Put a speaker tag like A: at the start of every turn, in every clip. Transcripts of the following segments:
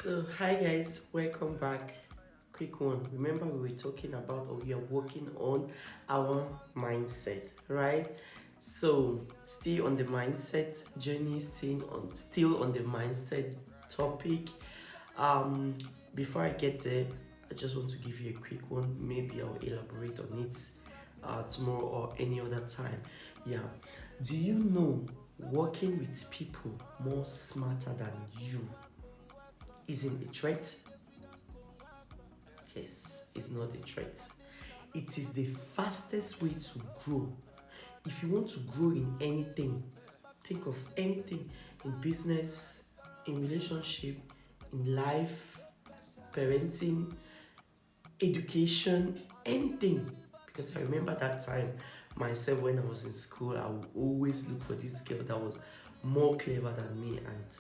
A: So, hi guys, welcome back. Quick one. Remember, we were talking about or we are working on our mindset, right? So, still on the mindset journey, still on the mindset topic. Um, Before I get there, I just want to give you a quick one. Maybe I'll elaborate on it tomorrow or any other time. Yeah. Do you know working with people more smarter than you isn't a threat? Yes, it's not a threat. It is the fastest way to grow. If you want to grow in anything, think of anything in business, in relationship, in life, parenting, education, anything. Because I remember that time myself when I was in school, I would always look for this girl that was more clever than me, and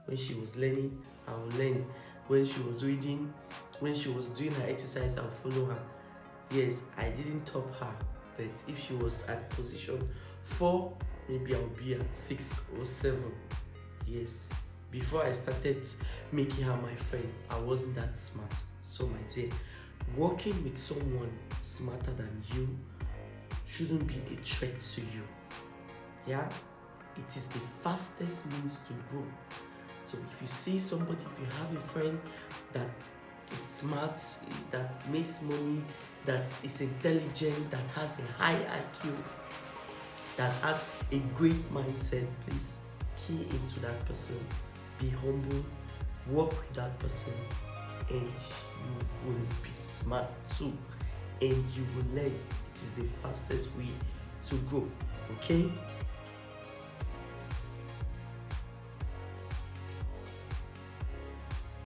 A: when she was learning, I would learn. When she was reading, when she was doing her exercise, I'll follow her. Yes, I didn't top her, but if she was at position 4, maybe I'll be at 6 or 7. Yes, before I started making her my friend, I wasn't that smart. So, my dear, working with someone smarter than you shouldn't be a threat to you. Yeah, it is the fastest means to grow. So if you see somebody, if you have a friend that is smart, that makes money, that is intelligent, that has a high IQ, that has a great mindset, please key into that person. Be humble, work with that person, and you will be smart too. And you will learn. It is the fastest way to grow. Okay?